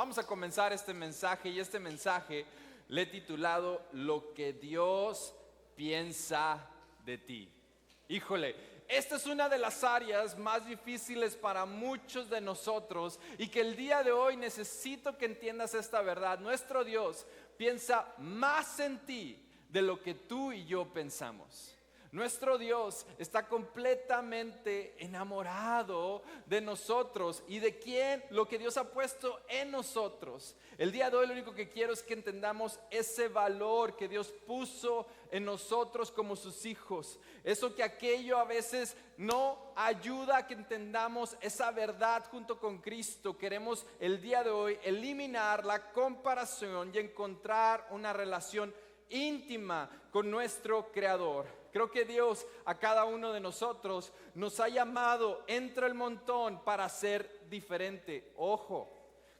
Vamos a comenzar este mensaje y este mensaje le he titulado Lo que Dios piensa de ti. Híjole, esta es una de las áreas más difíciles para muchos de nosotros y que el día de hoy necesito que entiendas esta verdad. Nuestro Dios piensa más en ti de lo que tú y yo pensamos. Nuestro Dios está completamente enamorado de nosotros y de quién, lo que Dios ha puesto en nosotros. El día de hoy lo único que quiero es que entendamos ese valor que Dios puso en nosotros como sus hijos. Eso que aquello a veces no ayuda a que entendamos esa verdad junto con Cristo. Queremos el día de hoy eliminar la comparación y encontrar una relación íntima con nuestro Creador. Creo que Dios a cada uno de nosotros nos ha llamado entre el montón para ser diferente. Ojo,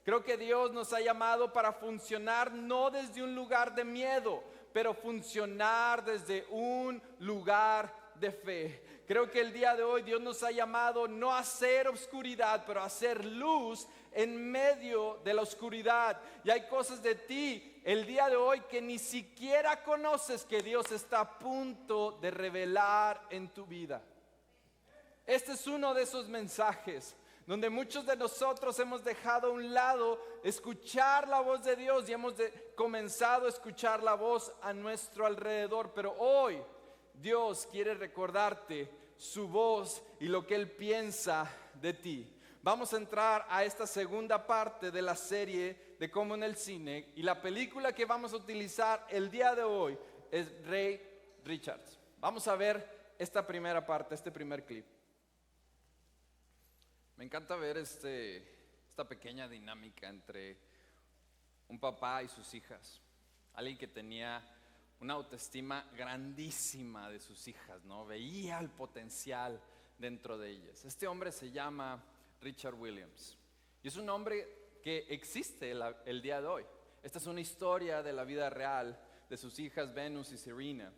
creo que Dios nos ha llamado para funcionar no desde un lugar de miedo, pero funcionar desde un lugar de fe. Creo que el día de hoy Dios nos ha llamado no a hacer oscuridad, pero a hacer luz en medio de la oscuridad. Y hay cosas de ti el día de hoy que ni siquiera conoces que Dios está a punto de revelar en tu vida. Este es uno de esos mensajes donde muchos de nosotros hemos dejado a un lado escuchar la voz de Dios y hemos comenzado a escuchar la voz a nuestro alrededor. Pero hoy Dios quiere recordarte su voz y lo que Él piensa de ti. Vamos a entrar a esta segunda parte de la serie de Como en el Cine, y la película que vamos a utilizar el día de hoy es Ray Richards. Vamos a ver esta primera parte, este primer clip. Me encanta ver esta pequeña dinámica entre un papá y sus hijas. Alguien que tenía una autoestima grandísima de sus hijas, ¿no? Veía el potencial dentro de ellas. Este hombre se llama Richard Williams y es un hombre que existe el día de hoy. Esta es una historia de la vida real de sus hijas Venus y Serena.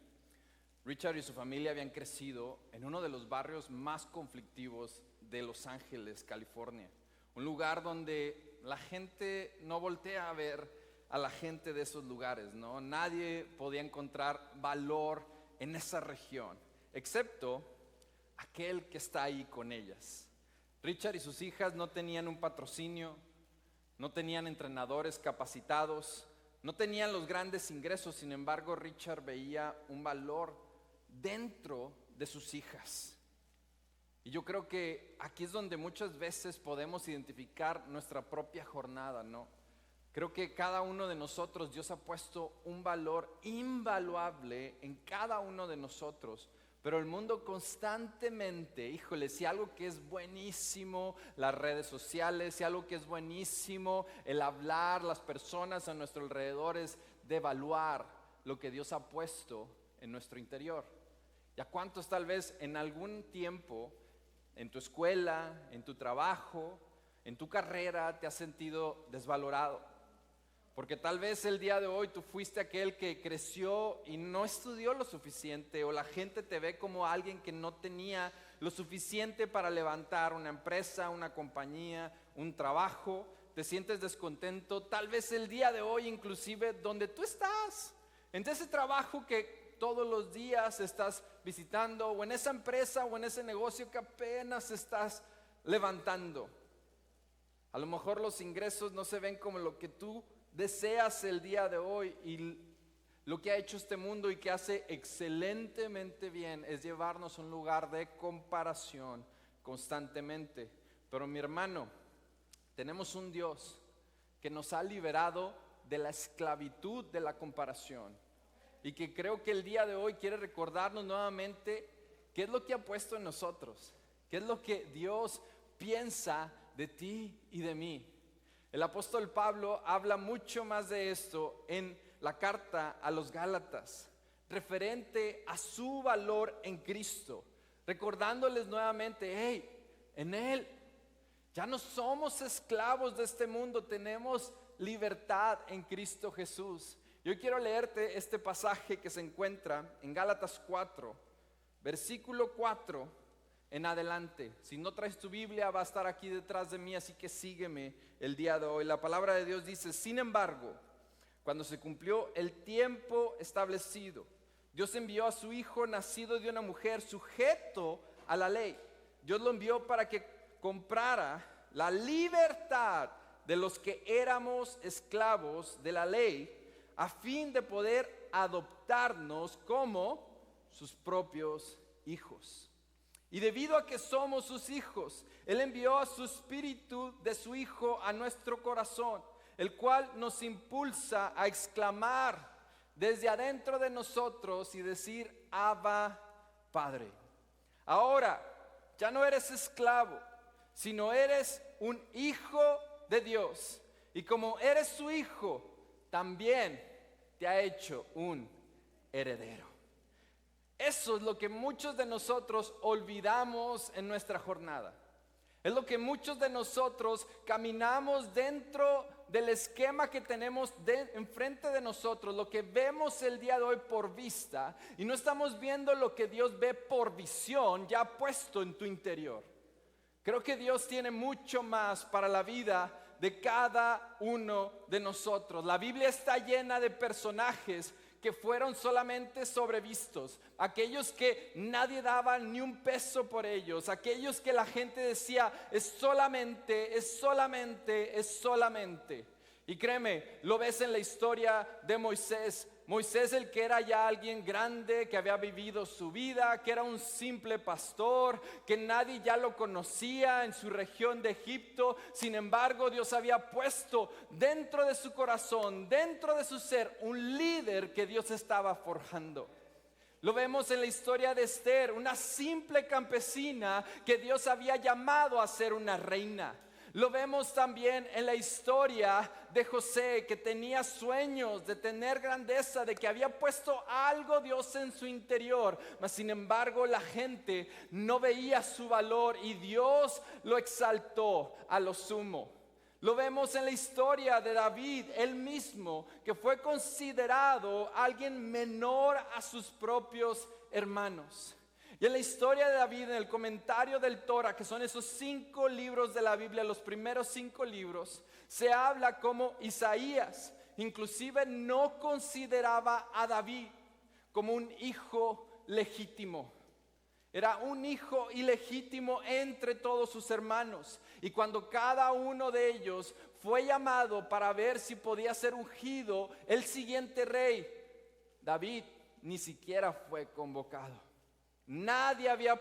Richard y su familia habían crecido en uno de los barrios más conflictivos de Los Ángeles, California. Un lugar donde la gente no voltea a ver a la gente de esos lugares, ¿no? Nadie podía encontrar valor en esa región, excepto aquel que está ahí con ellas. Richard y sus hijas no tenían un patrocinio, no tenían entrenadores capacitados, no tenían los grandes ingresos. Sin embargo, Richard veía un valor dentro de sus hijas. Y yo creo que aquí es donde muchas veces podemos identificar nuestra propia jornada, ¿no? Creo que cada uno de nosotros, Dios ha puesto un valor invaluable en cada uno de nosotros. Pero el mundo constantemente, híjole, si algo que es buenísimo, las redes sociales, si algo que es buenísimo, el hablar, las personas a nuestro alrededor, es devaluar lo que Dios ha puesto en nuestro interior. ¿Y a cuántos tal vez en algún tiempo, en tu escuela, en tu trabajo, en tu carrera, te has sentido desvalorado? Porque tal vez el día de hoy tú fuiste aquel que creció y no estudió lo suficiente, o la gente te ve como alguien que no tenía lo suficiente para levantar una empresa, una compañía, un trabajo. Te sientes descontento, tal vez el día de hoy inclusive donde tú estás, en ese trabajo que todos los días estás visitando, o en esa empresa o en ese negocio que apenas estás levantando. A lo mejor los ingresos no se ven como lo que tú deseas el día de hoy, y lo que ha hecho este mundo y que hace excelentemente bien es llevarnos a un lugar de comparación constantemente. Pero mi hermano, tenemos un Dios que nos ha liberado de la esclavitud de la comparación, y que creo que el día de hoy quiere recordarnos nuevamente qué es lo que ha puesto en nosotros, qué es lo que Dios piensa de ti y de mí. El apóstol Pablo habla mucho más de esto en la carta a los Gálatas, referente a su valor en Cristo, recordándoles nuevamente, hey, en Él ya no somos esclavos de este mundo, tenemos libertad en Cristo Jesús. Yo quiero leerte este pasaje que se encuentra en Gálatas 4, versículo 4, en adelante. Si no traes tu Biblia, va a estar aquí detrás de mí, así que sígueme el día de hoy. La palabra de Dios dice: sin embargo, cuando se cumplió el tiempo establecido, Dios envió a su Hijo, nacido de una mujer, sujeto a la ley. Dios lo envió para que comprara la libertad de los que éramos esclavos de la ley, a fin de poder adoptarnos como sus propios hijos. Y debido a que somos sus hijos, Él envió a su Espíritu de su Hijo a nuestro corazón, el cual nos impulsa a exclamar desde adentro de nosotros y decir: Abba, Padre. Ahora ya no eres esclavo, sino eres un hijo de Dios. Y como eres su hijo, también te ha hecho un heredero. Eso es lo que muchos de nosotros olvidamos en nuestra jornada. Es lo que muchos de nosotros caminamos dentro del esquema que tenemos enfrente de nosotros, lo que vemos el día de hoy por vista, y no estamos viendo lo que Dios ve por visión ya puesto en tu interior. Creo que Dios tiene mucho más para la vida de cada uno de nosotros. La Biblia está llena de personajes que fueron solamente sobrevistos, aquellos que nadie daba ni un peso por ellos, aquellos que la gente decía: es solamente, es solamente, es solamente. Y créeme, lo ves en la historia de Moisés. Moisés, el que era ya alguien grande, que había vivido su vida, que era un simple pastor, que nadie ya lo conocía en su región de Egipto. Sin embargo, Dios había puesto dentro de su corazón, dentro de su ser, un líder que Dios estaba forjando. Lo vemos en la historia de Esther, una simple campesina que Dios había llamado a ser una reina. Lo vemos también en la historia de José, que tenía sueños de tener grandeza, de que había puesto algo Dios en su interior, mas sin embargo la gente no veía su valor y Dios lo exaltó a lo sumo. Lo vemos en la historia de David, él mismo, que fue considerado alguien menor a sus propios hermanos. Y en la historia de David, en el comentario del Torah, que son esos 5 libros de la Biblia, los primeros 5 libros, se habla como Isaías inclusive no consideraba a David como un hijo legítimo. Era un hijo ilegítimo entre todos sus hermanos. Y cuando cada uno de ellos fue llamado para ver si podía ser ungido el siguiente rey, David ni siquiera fue convocado. Nadie había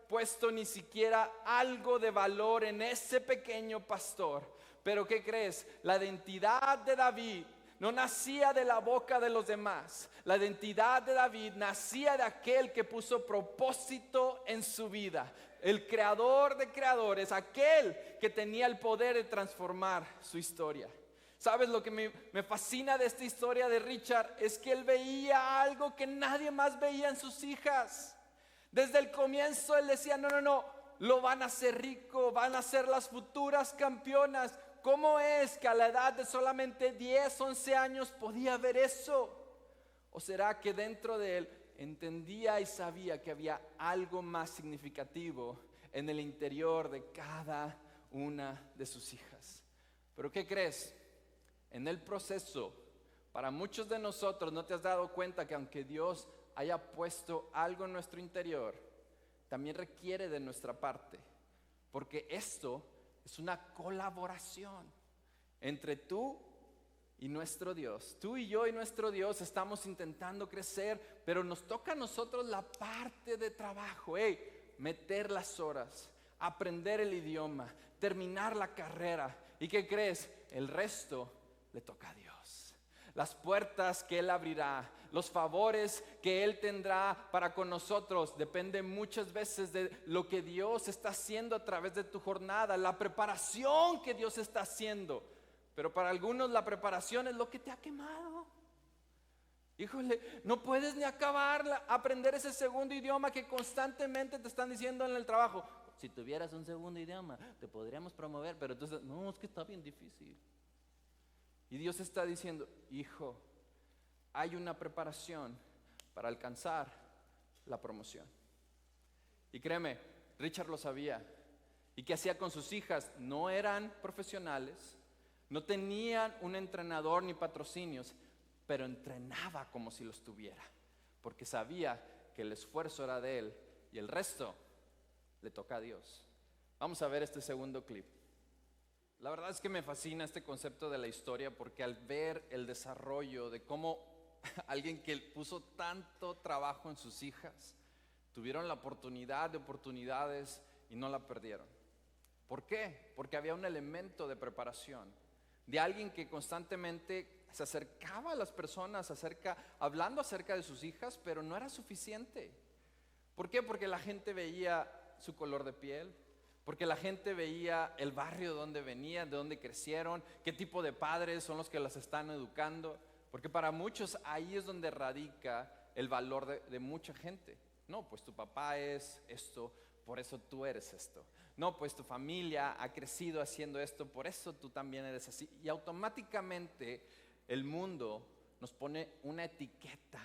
puesto ni siquiera algo de valor en ese pequeño pastor. Pero ¿qué crees? La identidad de David no nacía de la boca de los demás. La identidad de David nacía de aquel que puso propósito en su vida. El creador de creadores, aquel que tenía el poder de transformar su historia. ¿Sabes lo que me fascina de esta historia de Richard? Es que él veía algo que nadie más veía en sus hijas. Desde el comienzo él decía: no, lo van a hacer rico, van a ser las futuras campeonas. ¿Cómo es que a la edad de solamente 10, 11 años podía ver eso? ¿O será que dentro de él entendía y sabía que había algo más significativo en el interior de cada una de sus hijas? Pero ¿qué crees? En el proceso, para muchos de nosotros, ¿no te has dado cuenta que aunque Dios haya puesto algo en nuestro interior, también requiere de nuestra parte? Porque esto es una colaboración entre tú y nuestro Dios. Tú y yo y nuestro Dios estamos intentando crecer, pero nos toca a nosotros la parte de trabajo. Meter las horas, aprender el idioma, terminar la carrera. ¿Y qué crees? El resto le toca a Dios. Las puertas que Él abrirá, los favores que Él tendrá para con nosotros, dependen muchas veces de lo que Dios está haciendo a través de tu jornada, la preparación que Dios está haciendo. Pero para algunos la preparación es lo que te ha quemado. Híjole, no puedes ni acabar aprender ese segundo idioma que constantemente te están diciendo en el trabajo. Si tuvieras un segundo idioma, te podríamos promover, pero entonces, no, es que está bien difícil. Y Dios está diciendo: hijo, hay una preparación para alcanzar la promoción. Y créeme, Richard lo sabía. ¿Y qué hacía con sus hijas? No eran profesionales, no tenían un entrenador ni patrocinios, pero entrenaba como si los tuviera, porque sabía que el esfuerzo era de él y el resto le toca a Dios. Vamos a ver este segundo clip. La verdad es que me fascina este concepto de la historia, porque al ver el desarrollo de cómo alguien que puso tanto trabajo en sus hijas, tuvieron la oportunidad de oportunidades y no la perdieron. ¿Por qué? Porque había un elemento de preparación, de alguien que constantemente se acercaba a las personas, hablando acerca de sus hijas, pero no era suficiente. ¿Por qué? Porque la gente veía su color de piel, porque la gente veía el barrio de donde venían, de dónde crecieron, qué tipo de padres son los que las están educando, porque para muchos ahí es donde radica el valor de mucha gente. No, pues tu papá es esto, por eso tú eres esto. No, pues tu familia ha crecido haciendo esto, por eso tú también eres así. Y automáticamente el mundo nos pone una etiqueta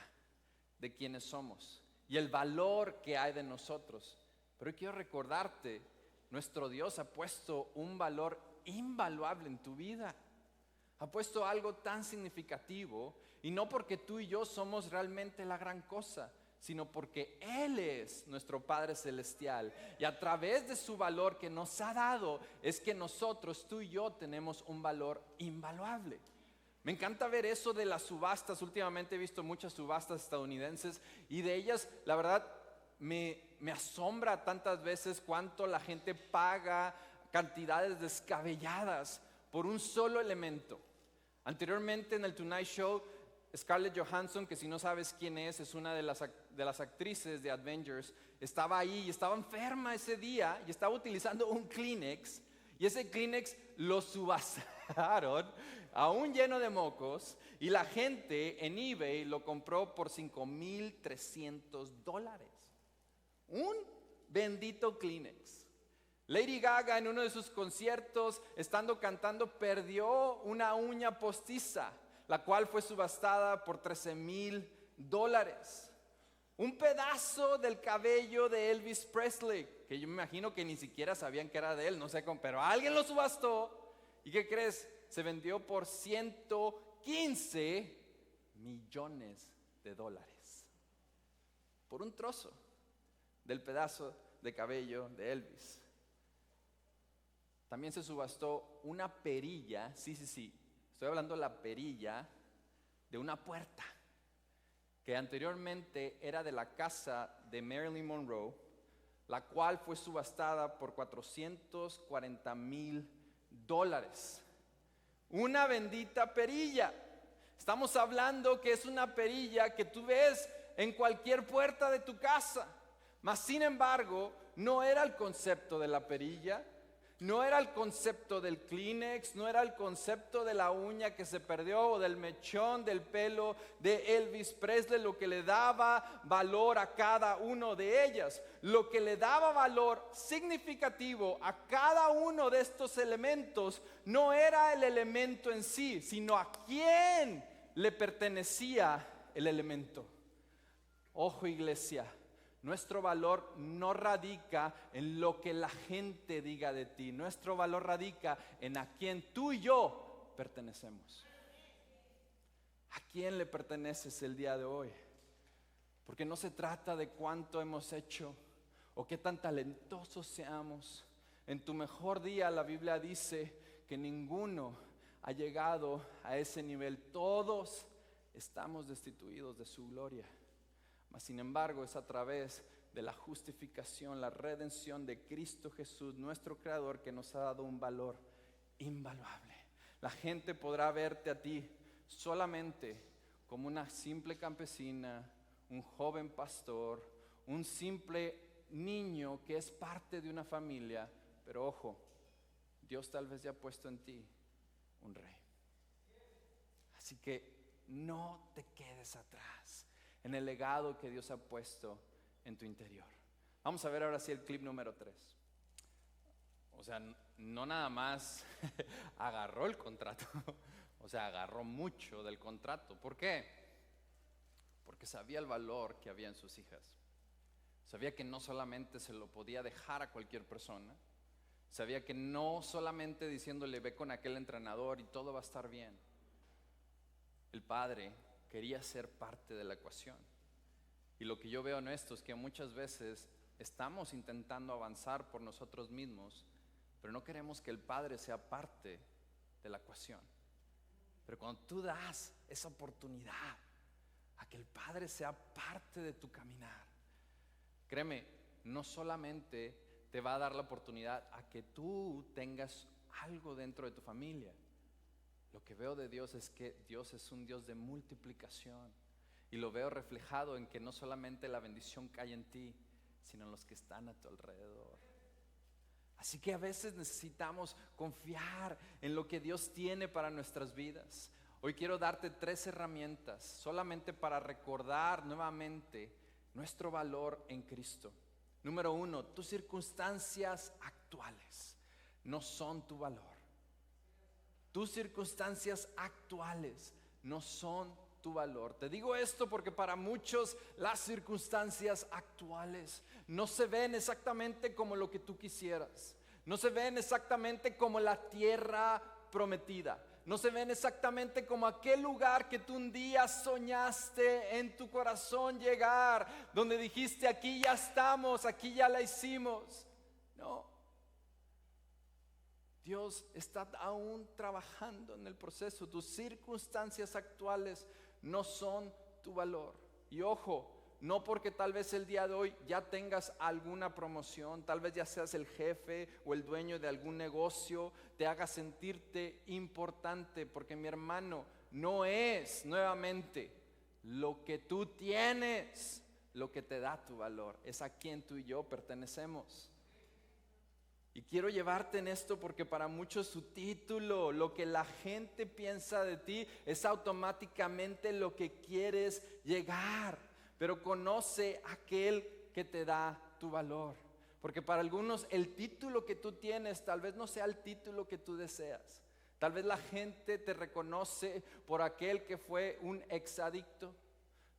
de quiénes somos y el valor que hay de nosotros. Pero quiero recordarte, nuestro Dios ha puesto un valor invaluable en tu vida. Ha puesto algo tan significativo, y no porque tú y yo somos realmente la gran cosa, sino porque Él es nuestro Padre Celestial, y a través de su valor que nos ha dado es que nosotros, tú y yo, tenemos un valor invaluable. Me encanta ver eso de las subastas. Últimamente he visto muchas subastas estadounidenses, y de ellas, la verdad, me asombra tantas veces cuánto la gente paga cantidades descabelladas por un solo elemento. Anteriormente en el Tonight Show, Scarlett Johansson, que si no sabes quién es una de las actrices de Avengers, estaba ahí y estaba enferma ese día y estaba utilizando un Kleenex, y ese Kleenex lo subastaron aún lleno de mocos, y la gente en eBay lo compró por $5,300. Un bendito Kleenex. Lady Gaga en uno de sus conciertos, estando cantando, perdió una uña postiza, la cual fue subastada por $13,000. Un pedazo del cabello de Elvis Presley, que yo me imagino que ni siquiera sabían que era de él, no sé cómo, pero alguien lo subastó. ¿Y qué crees? Se vendió por $115 millones. Por un trozo del pedazo de cabello de Elvis. También se subastó una perilla, sí, estoy hablando de la perilla de una puerta, que anteriormente era de la casa de Marilyn Monroe, la cual fue subastada por $440,000. Una bendita perilla. Estamos hablando que es una perilla que tú ves en cualquier puerta de tu casa. Mas sin embargo, no era el concepto de la perilla, no era el concepto del Kleenex, no era el concepto de la uña que se perdió o del mechón del pelo de Elvis Presley lo que le daba valor a cada uno de ellas. Lo que le daba valor significativo a cada uno de estos elementos no era el elemento en sí, sino a quién le pertenecía el elemento. Ojo, iglesia. Nuestro valor no radica en lo que la gente diga de ti. Nuestro valor radica en a quién tú y yo pertenecemos. ¿A quién le perteneces el día de hoy? Porque no se trata de cuánto hemos hecho o qué tan talentosos seamos. En tu mejor día la Biblia dice que ninguno ha llegado a ese nivel. Todos estamos destituidos de su gloria. Mas sin embargo es a través de la justificación, la redención de Cristo Jesús, nuestro Creador, que nos ha dado un valor invaluable. La gente podrá verte a ti solamente como una simple campesina, un joven pastor, un simple niño que es parte de una familia, pero ojo, Dios tal vez ya ha puesto en ti un rey. Así que no te quedes atrás en el legado que Dios ha puesto en tu interior. Vamos a ver ahora sí el clip número 3. O sea, no nada más agarró el contrato, o sea, agarró mucho del contrato. ¿Por qué? Porque sabía el valor que había en sus hijas. Sabía que no solamente se lo podía dejar a cualquier persona. Sabía que no solamente diciéndole ve con aquel entrenador y todo va a estar bien. El padre quería ser parte de la ecuación. Y lo que yo veo en esto es que muchas veces estamos intentando avanzar por nosotros mismos, pero no queremos que el padre sea parte de la ecuación. Pero cuando tú das esa oportunidad a que el padre sea parte de tu caminar, créeme, no solamente te va a dar la oportunidad a que tú tengas algo dentro de tu familia. Lo que veo de Dios es que Dios es un Dios de multiplicación. Y lo veo reflejado en que no solamente la bendición cae en ti, sino en los que están a tu alrededor. Así que a veces necesitamos confiar en lo que Dios tiene para nuestras vidas. Hoy quiero darte 3 herramientas solamente para recordar nuevamente nuestro valor en Cristo. Número 1, tus circunstancias actuales no son tu valor. Tus circunstancias actuales no son tu valor. Te digo esto porque para muchos las circunstancias actuales no se ven exactamente como lo que tú quisieras. No se ven exactamente como la tierra prometida. No se ven exactamente como aquel lugar que tú un día soñaste en tu corazón llegar, donde dijiste aquí ya estamos, aquí ya la hicimos. No. Dios está aún trabajando en el proceso. Tus circunstancias actuales no son tu valor. Y ojo, no porque tal vez el día de hoy ya tengas alguna promoción, tal vez ya seas el jefe o el dueño de algún negocio, te haga sentirte importante, porque mi hermano, no es nuevamente lo que tú tienes lo que te da tu valor, es a quien tú y yo pertenecemos. Y quiero llevarte en esto porque para muchos tu título, lo que la gente piensa de ti, es automáticamente lo que quieres llegar. Pero conoce aquel que te da tu valor. Porque para algunos el título que tú tienes tal vez no sea el título que tú deseas. Tal vez la gente te reconoce por aquel que fue un exadicto.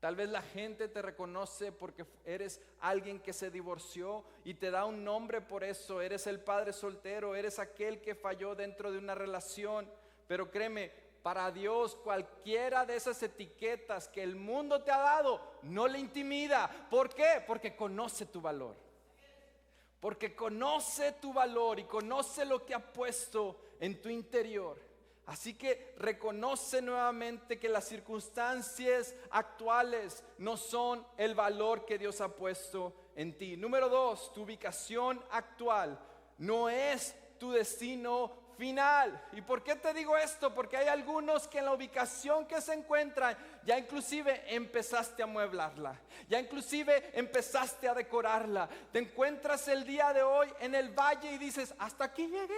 Tal vez la gente te reconoce porque eres alguien que se divorció y te da un nombre por eso. Eres el padre soltero, eres aquel que falló dentro de una relación. Pero créeme, para Dios cualquiera de esas etiquetas que el mundo te ha dado no le intimida. ¿Por qué? Porque conoce tu valor. Porque conoce tu valor y conoce lo que ha puesto en tu interior. Así que reconoce nuevamente que las circunstancias actuales no son el valor que Dios ha puesto en ti. Número 2, tu ubicación actual no es tu destino final. ¿Y por qué te digo esto? Porque hay algunos que en la ubicación que se encuentran ya inclusive empezaste a amueblarla, ya inclusive empezaste a decorarla. Te encuentras el día de hoy en el valle y dices hasta aquí llegué.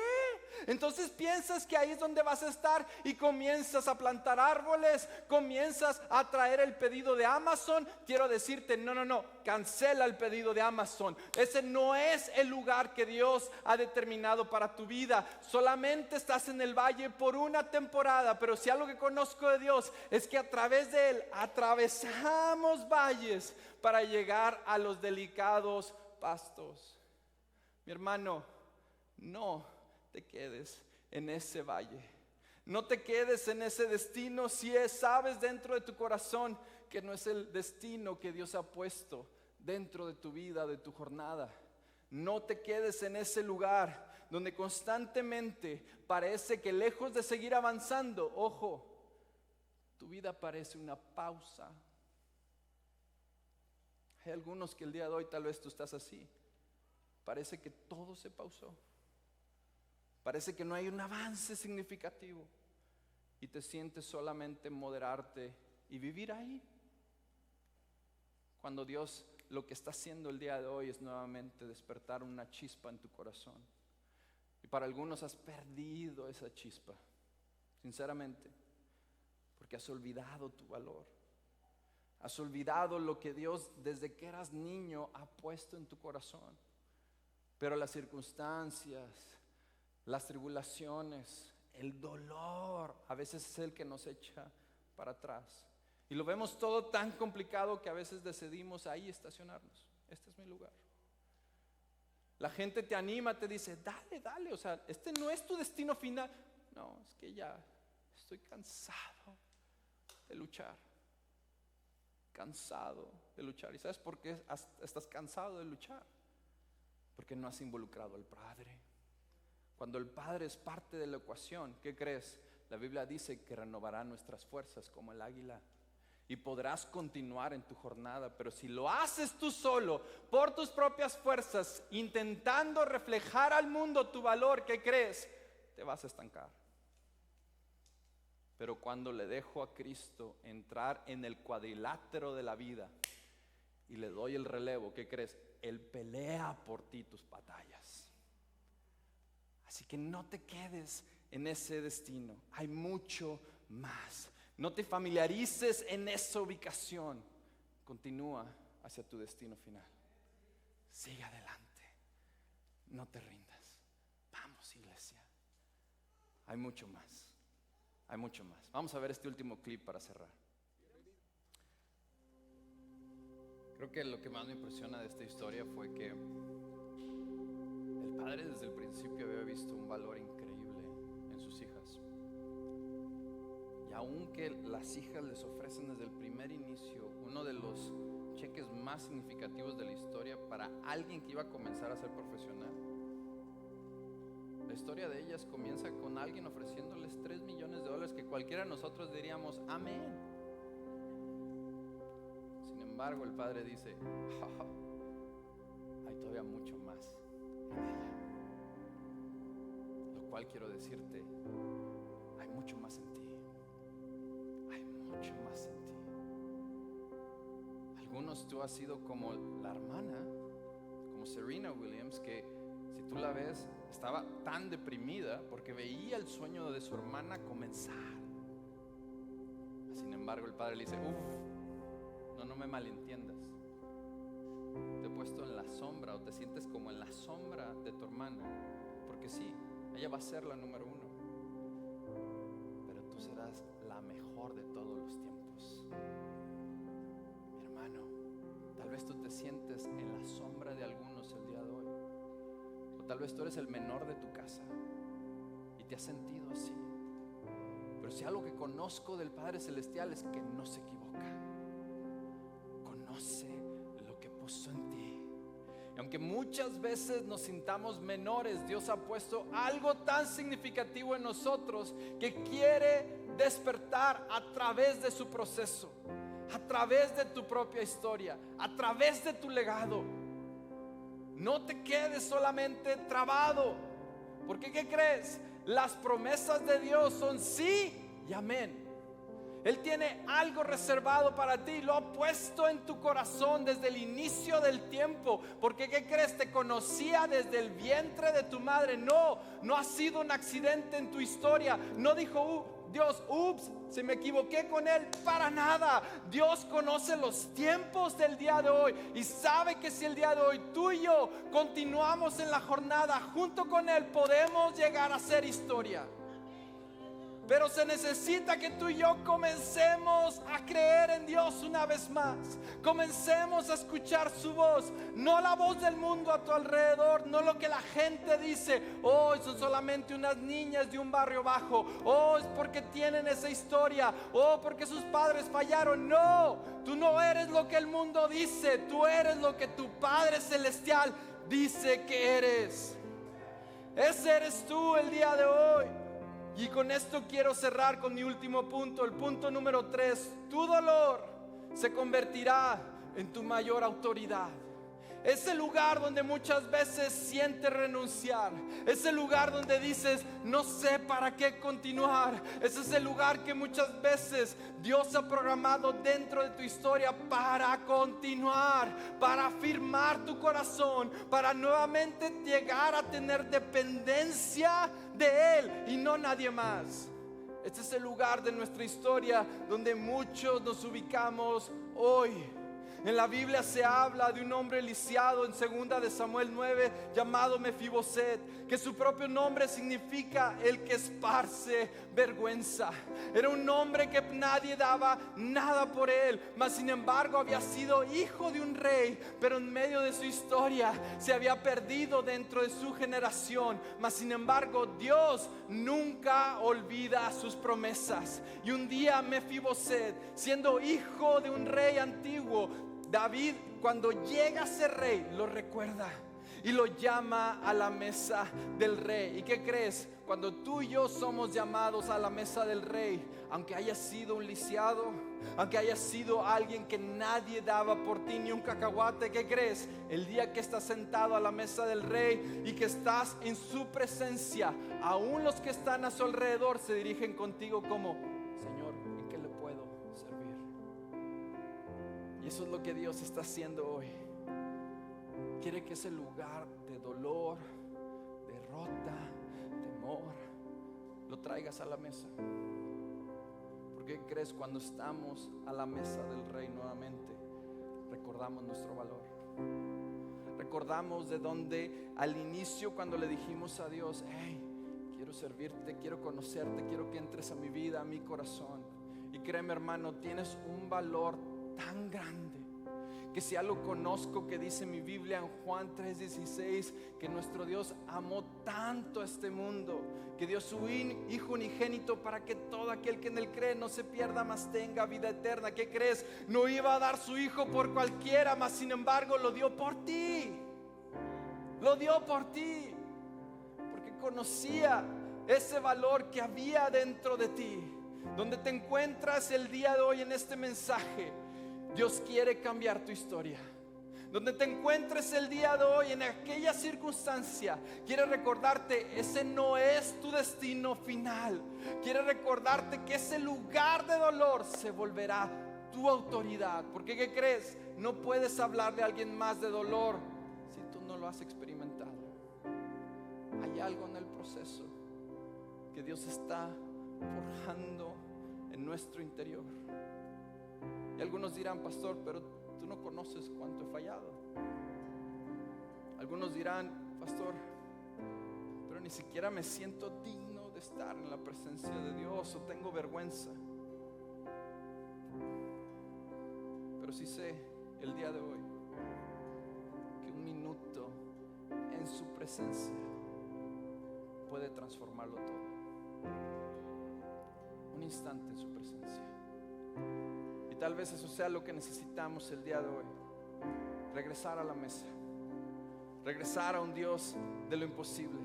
Entonces piensas que ahí es donde vas a estar y comienzas a plantar árboles, comienzas a traer el pedido de Amazon. Quiero decirte no, cancela el pedido de Amazon. Ese no es el lugar que Dios ha determinado para tu vida. Solamente estás en el valle por una temporada, pero si algo que conozco de Dios es que a través de Él atravesamos valles para llegar a los delicados pastos. Mi hermano, no te quedes en ese valle. No te quedes en ese destino si sabes dentro de tu corazón que no es el destino que Dios ha puesto dentro de tu vida, de tu jornada. No te quedes en ese lugar donde constantemente parece que lejos de seguir avanzando, ojo, tu vida parece una pausa. Hay algunos que el día de hoy tal vez tú estás así. Parece que todo se pausó. Parece que no hay un avance significativo y te sientes solamente moderarte y vivir ahí. Cuando Dios lo que está haciendo el día de hoy es nuevamente despertar una chispa en tu corazón. Y para algunos has perdido esa chispa, sinceramente, porque has olvidado tu valor. Has olvidado lo que Dios desde que eras niño ha puesto en tu corazón. Pero las circunstancias, las tribulaciones, el dolor, a veces es el que nos echa para atrás. Y lo vemos todo tan complicado que a veces decidimos ahí estacionarnos. este es mi lugar. La gente te anima, te dice, dale, o sea, este no es tu destino final. No, es que ya estoy cansado de luchar. Cansado de luchar. ¿Y sabes por qué estás cansado de luchar? Porque no has involucrado al Padre. Cuando el Padre es parte de la ecuación, ¿qué crees? La Biblia dice que renovará nuestras fuerzas como el águila. Y podrás continuar en tu jornada. Pero si lo haces tú solo, por tus propias fuerzas, intentando reflejar al mundo tu valor, ¿qué crees? Te vas a estancar. Pero cuando le dejo a Cristo entrar en el cuadrilátero de la vida y le doy el relevo, ¿qué crees? Él pelea por ti tus batallas. Así que no te quedes en ese destino. Hay mucho más. No te familiarices en esa ubicación. Continúa hacia tu destino final. Sigue adelante. No te rindas. Vamos, iglesia. Hay mucho más. Hay mucho más. Vamos a ver este último clip para cerrar. Creo que lo que más me impresiona de esta historia fue que el padre desde el principio había visto un valor increíble en sus hijas. Y aunque las hijas les ofrecen desde el primer inicio uno de los cheques más significativos de la historia para alguien que iba a comenzar a ser profesional, la historia de ellas comienza con alguien ofreciéndoles $3 millones que cualquiera de nosotros diríamos amén. Sin embargo, el padre dice, hay todavía mucho más en ella. Lo cual quiero decirte, hay mucho más en ti. Hay mucho más en ti. Algunos tú has sido como la hermana, como Serena Williams, que si tú la ves, estaba tan deprimida porque veía el sueño de su hermana comenzar. Sin embargo, el padre le dice, no me malentiendas. Te he puesto en la sombra, o te sientes como en la sombra de tu hermana, porque sí, ella va a ser la número 1, pero tú serás la mejor de todos los tiempos. Mi hermano, tal vez tú te sientes en la sombra de algunos el día de hoy. Tal vez tú eres el menor de tu casa y te has sentido así. Pero si algo que conozco del Padre Celestial es que no se equivoca. Conoce lo que puso en ti. Y aunque muchas veces nos sintamos menores, Dios ha puesto algo tan significativo en nosotros que quiere despertar a través de su proceso, a través de tu propia historia, a través de tu legado. No te quedes solamente trabado, porque ¿qué crees? Las promesas de Dios son sí y amén. Él tiene algo reservado para ti, lo ha puesto en tu corazón desde el inicio del tiempo. Porque ¿qué crees? Te conocía desde el vientre de tu madre. No ha sido un accidente en tu historia. No dijo Dios, se me equivoqué con él. Para nada. Dios conoce los tiempos del día de hoy y sabe que si el día de hoy tú y yo continuamos en la jornada junto con él, podemos llegar a ser historia. Pero se necesita que tú y yo comencemos a creer en Dios una vez más. Comencemos a escuchar su voz, no la voz del mundo a tu alrededor, no lo que la gente dice. Son solamente unas niñas de un barrio bajo. Es porque tienen esa historia. Porque sus padres fallaron. No, tú no eres lo que el mundo dice. Tú eres lo que tu Padre Celestial dice que eres. Ese eres tú el día de hoy. Y con esto quiero cerrar con mi último punto, el punto número 3. Tu dolor se convertirá en tu mayor autoridad. Ese lugar donde muchas veces sientes renunciar, ese lugar donde dices no sé para qué continuar, ese es el lugar que muchas veces Dios ha programado dentro de tu historia para continuar, para afirmar tu corazón, para nuevamente llegar a tener dependencia de Él y no nadie más. Este es el lugar de nuestra historia donde muchos nos ubicamos hoy. En la Biblia se habla de un hombre lisiado en 2 de Samuel 9 llamado Mefiboset, que su propio nombre significa el que esparce vergüenza. Era un hombre que nadie daba nada por él, mas sin embargo había sido hijo de un rey, pero en medio de su historia se había perdido dentro de su generación. Mas sin embargo Dios nunca olvida sus promesas. Y un día Mefiboset, siendo hijo de un rey antiguo, David, cuando llega a ser rey, lo recuerda y lo llama a la mesa del rey. ¿Y qué crees? Cuando tú y yo somos llamados a la mesa del rey, aunque haya sido un lisiado, aunque haya sido alguien que nadie daba por ti ni un cacahuate, ¿qué crees? El día que estás sentado a la mesa del rey y que estás en su presencia, aún los que están a su alrededor se dirigen contigo como: Señor, ¿en qué le puedo servir? Y eso es lo que Dios está haciendo hoy. Quiere que ese lugar de dolor, derrota, temor, lo traigas a la mesa. ¿Por qué crees? Cuando estamos a la mesa del rey nuevamente, recordamos nuestro valor. Recordamos de donde al inicio, cuando le dijimos a Dios: hey, quiero servirte, quiero conocerte, quiero que entres a mi vida, a mi corazón. Y créeme, hermano, tienes un valor tan grande que si algo conozco que dice mi Biblia en Juan 3:16, que nuestro Dios amó tanto a este mundo, que dio su Hijo unigénito para que todo aquel que en él cree no se pierda, mas tenga vida eterna. ¿Qué crees? No iba a dar su Hijo por cualquiera, mas sin embargo lo dio por ti. Lo dio por ti, porque conocía ese valor que había dentro de ti. Donde te encuentras el día de hoy en este mensaje, Dios quiere cambiar tu historia. Donde te encuentres el día de hoy, en aquella circunstancia, quiere recordarte: ese no es tu destino final. Quiere recordarte que ese lugar de dolor se volverá tu autoridad. Porque ¿qué crees? No puedes hablarle a alguien más de dolor si tú no lo has experimentado. Hay algo en el proceso que Dios está forjando en nuestro interior. Y algunos dirán: pastor, pero tú no conoces cuánto he fallado. Algunos dirán: pastor, pero ni siquiera me siento digno de estar en la presencia de Dios, o tengo vergüenza. Pero sí sé el día de hoy que un minuto en su presencia puede transformarlo todo. Un instante en su presencia. Y tal vez eso sea lo que necesitamos el día de hoy: regresar a la mesa, regresar a un Dios de lo imposible,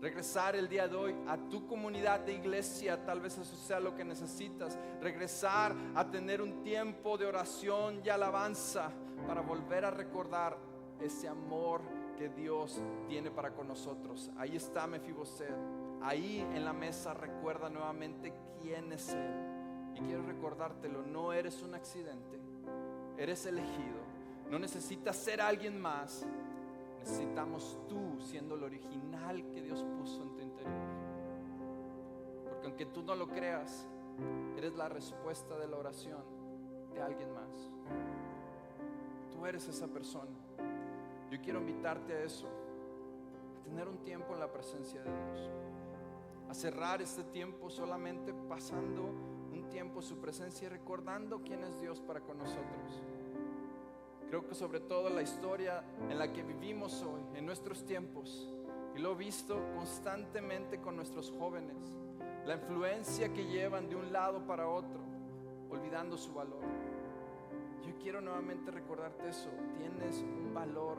regresar el día de hoy a tu comunidad de iglesia. Tal vez eso sea lo que necesitas: regresar a tener un tiempo de oración y alabanza para volver a recordar ese amor que Dios tiene para con nosotros. Ahí está Mefiboset, ahí en la mesa. Recuerda nuevamente quién es Él. Y quiero recordártelo: no eres un accidente, eres elegido. No necesitas ser alguien más, necesitamos tú siendo el original que Dios puso en tu interior. Porque aunque tú no lo creas, eres la respuesta de la oración de alguien más. Tú eres esa persona. Yo quiero invitarte a eso, a tener un tiempo en la presencia de Dios, a cerrar este tiempo solamente pasando un tiempo en su presencia y recordando quién es Dios para con nosotros. Creo que sobre todo la historia en la que vivimos hoy, en nuestros tiempos, y lo he visto constantemente con nuestros jóvenes, la influencia que llevan de un lado para otro, olvidando su valor. Yo quiero nuevamente recordarte eso: tienes un valor